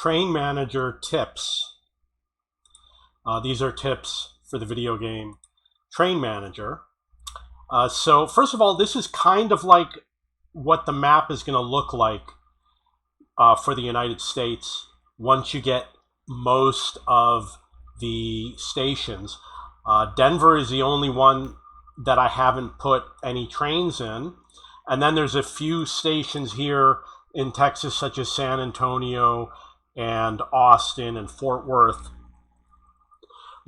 Train Manager tips. These are tips for the video game Train Manager. So first of all, this is kind of like what the map is going to look like for the United States once you get most of the stations. Denver is the only one that I haven't put any trains in. And then there's a few stations here in Texas, such as San Antonio and Austin and Fort Worth.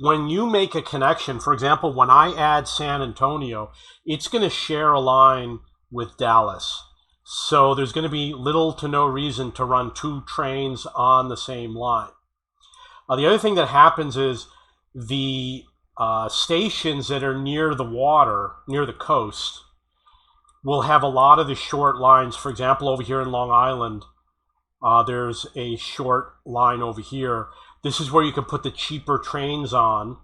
When you make a connection, for example, when I add San Antonio, it's going to share a line with Dallas. So there's going to be little to no reason to run two trains on the same line. The other thing that happens is the stations that are near the water, near the coast, will have a lot of the short lines. For example, over here in Long Island, there's a short line over here. This is where you can put the cheaper trains on.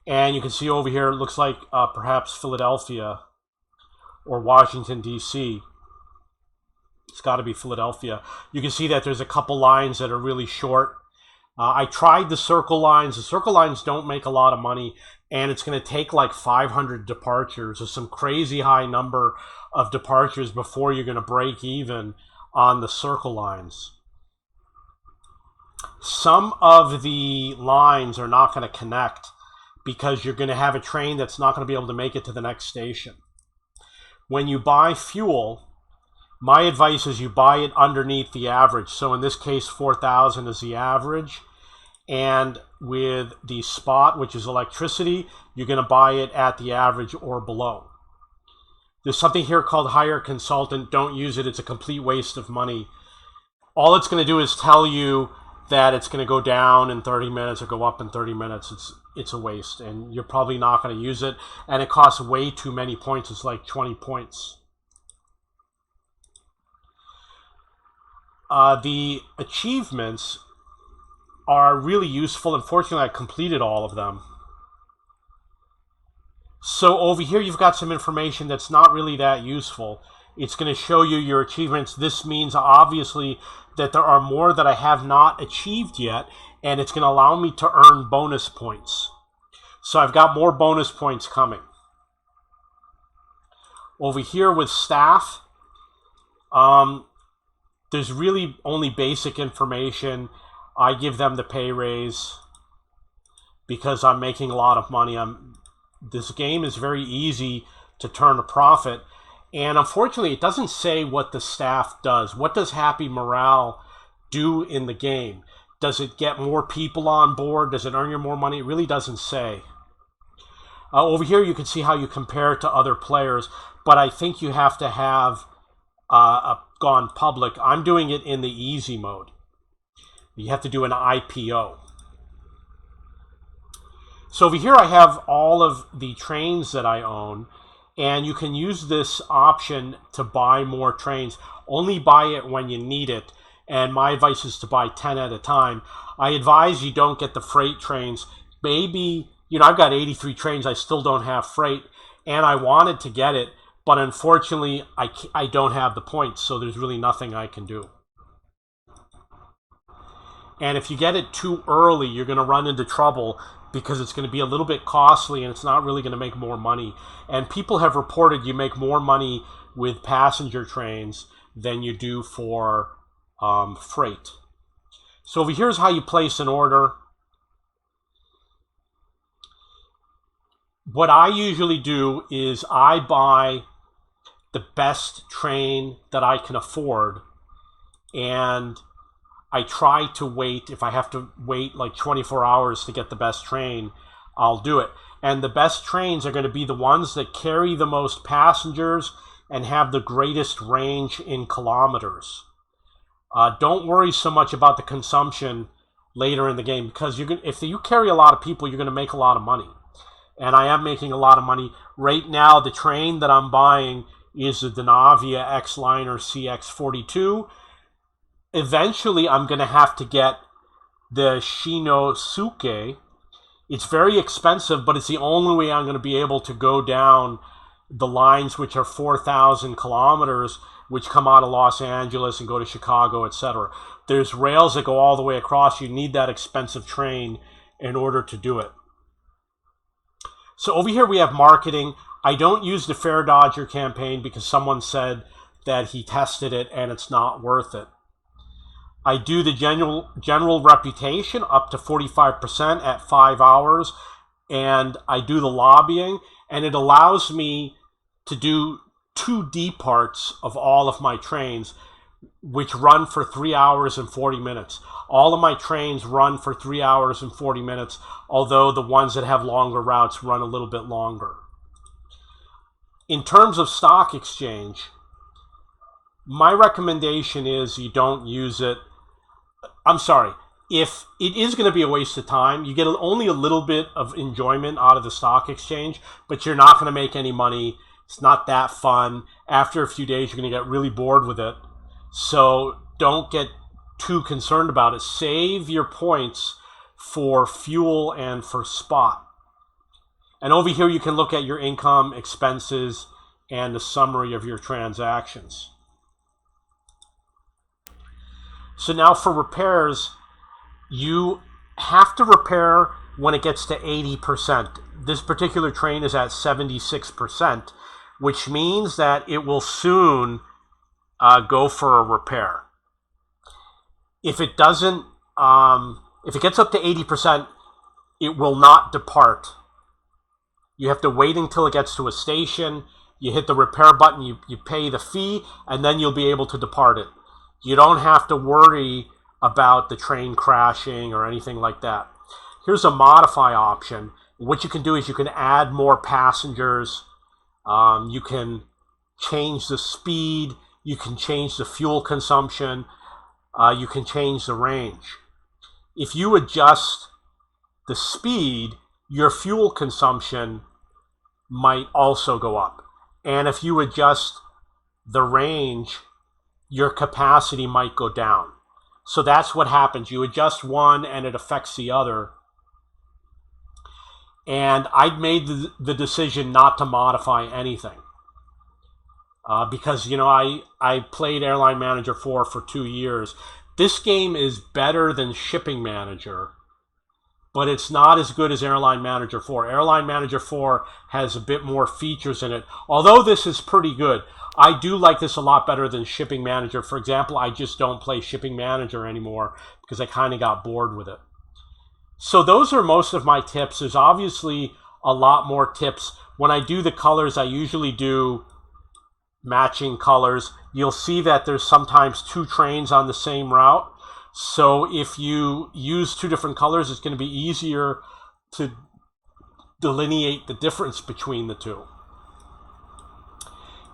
And you can see over here, it looks like perhaps Philadelphia or Washington, D.C. It's got to be Philadelphia. You can see that there's a couple lines that are really short. I tried the circle lines. The circle lines don't make a lot of money, and it's going to take like 500 departures or some crazy high number of departures before you're going to break even on the circle lines. Some of the lines are not going to connect because you're going to have a train that's not going to be able to make it to the next station. When you buy fuel, my advice is you buy it underneath the average. So in this case, 4,000 is the average. And with the spot, which is electricity, you're going to buy it at the average or below. There's something here called Hire Consultant. Don't use it. It's a complete waste of money. All it's going to do is tell you that it's going to go down in 30 minutes or go up in 30 minutes. It's a waste, and you're probably not going to use it. And it costs way too many points. It's like 20 points. The achievements are really useful. Unfortunately, I completed all of them. So over here, you've got some information that's not really that useful. It's going to show you your achievements. This means obviously that there are more that I have not achieved yet, and it's going to allow me to earn bonus points. So I've got more bonus points coming. Over here with staff, there's really only basic information. I give them the pay raise because I'm making a lot of money. This game is very easy to turn a profit. And unfortunately, it doesn't say what the staff does. What does Happy Morale do in the game? Does it get more people on board? Does it earn you more money? It really doesn't say. Over here, you can see how you compare it to other players. But I think you have to have gone public. I'm doing it in the easy mode. You have to do an IPO. So over here I have all of the trains that I own, and you can use this option to buy more trains. Only buy it when you need it, and my advice is to buy 10 at a time. I advise you don't get the freight trains. Maybe, I've got 83 trains, I still don't have freight, and I wanted to get it, but unfortunately I don't have the points, so there's really nothing I can do. And if you get it too early, you're going to run into trouble because it's going to be a little bit costly and it's not really going to make more money. And people have reported you make more money with passenger trains than you do for freight. So over here's how you place an order. What I usually do is I buy the best train that I can afford, and I try to wait. If I have to wait like 24 hours to get the best train, I'll do it. And the best trains are going to be the ones that carry the most passengers and have the greatest range in kilometers. Don't worry so much about the consumption later in the game, because if you carry a lot of people, you're going to make a lot of money. And I am making a lot of money. Right now, the train that I'm buying is the Denavia X-Liner CX42. Eventually, I'm going to have to get the Shinosuke. It's very expensive, but it's the only way I'm going to be able to go down the lines, which are 4,000 kilometers, which come out of Los Angeles and go to Chicago, etc. there's rails that go all the way across. You need that expensive train in order to do it. So over here we have marketing. I don't use the Fair Dodger campaign because someone said that he tested it and it's not worth it. I do the general reputation up to 45% at 5 hours, and I do the lobbying, and it allows me to do 2 D parts of all of my trains, which run for 3 hours and 40 minutes. All of my trains run for 3 hours and 40 minutes, although the ones that have longer routes run a little bit longer. In terms of stock exchange, my recommendation is you don't use it. I'm sorry, if it is going to be a waste of time, you get only a little bit of enjoyment out of the stock exchange, but you're not going to make any money. It's not that fun. After a few days, you're going to get really bored with it. So don't get too concerned about it. Save your points for fuel and for spot. And over here, you can look at your income, expenses, and the summary of your transactions. So now for repairs, you have to repair when it gets to 80%. This particular train is at 76%, which means that it will soon go for a repair. If it doesn't, if it gets up to 80%, it will not depart. You have to wait until it gets to a station. You hit the repair button, you pay the fee, and then you'll be able to depart it. You don't have to worry about the train crashing or anything like that. Here's a modify option. What you can do is you can add more passengers. You can change the speed. You can change the fuel consumption. You can change the range. If you adjust the speed, your fuel consumption might also go up. And if you adjust the range, your capacity might go down. So that's what happens. You adjust one and it affects the other. And I made the decision not to modify anything. Because, you know, I played Airline Manager 4 for 2 years. This game is better than Shipping Manager, but it's not as good as Airline Manager 4. Airline Manager 4 has a bit more features in it. Although this is pretty good, I do like this a lot better than Shipping Manager. For example, I just don't play Shipping Manager anymore because I kind of got bored with it. So those are most of my tips. There's obviously a lot more tips. When I do the colors, I usually do matching colors. You'll see that there's sometimes 2 trains on the same route. So if you use 2 different colors, it's going to be easier to delineate the difference between the 2.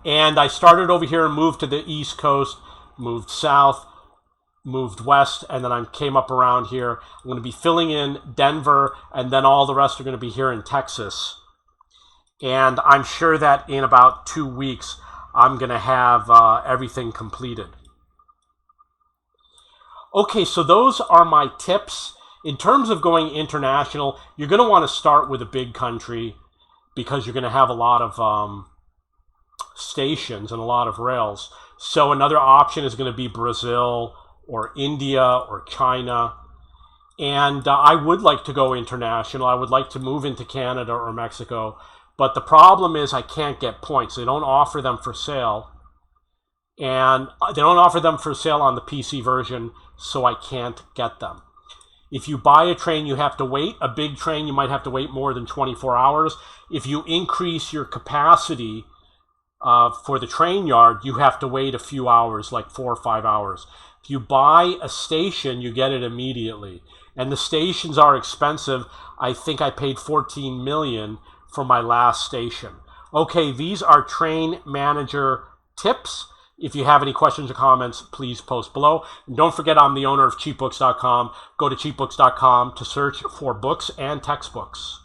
And I started over here and moved to the East Coast, moved south, moved west, and then I came up around here. I'm going to be filling in Denver, and then all the rest are going to be here in Texas. And I'm sure that in about 2 weeks, I'm going to have everything completed. Okay, so those are my tips. In terms of going international, you're going to want to start with a big country because you're going to have a lot of stations and a lot of rails. So another option is going to be Brazil or India or China. And I would like to go international. I would like to move into Canada or Mexico. But the problem is I can't get points. They don't offer them for sale. And they don't offer them for sale on the PC version, so I can't get them. If you buy a train, you have to wait. A big train, you might have to wait more than 24 hours. If you increase your capacity for the train yard, you have to wait a few hours, like 4 or 5 hours. If you buy a station, you get it immediately. And the stations are expensive. I think I paid $14 million for my last station. Okay, these are train manager tips. If you have any questions or comments, please post below. And don't forget, I'm the owner of cheapbooks.com. Go to cheapbooks.com to search for books and textbooks.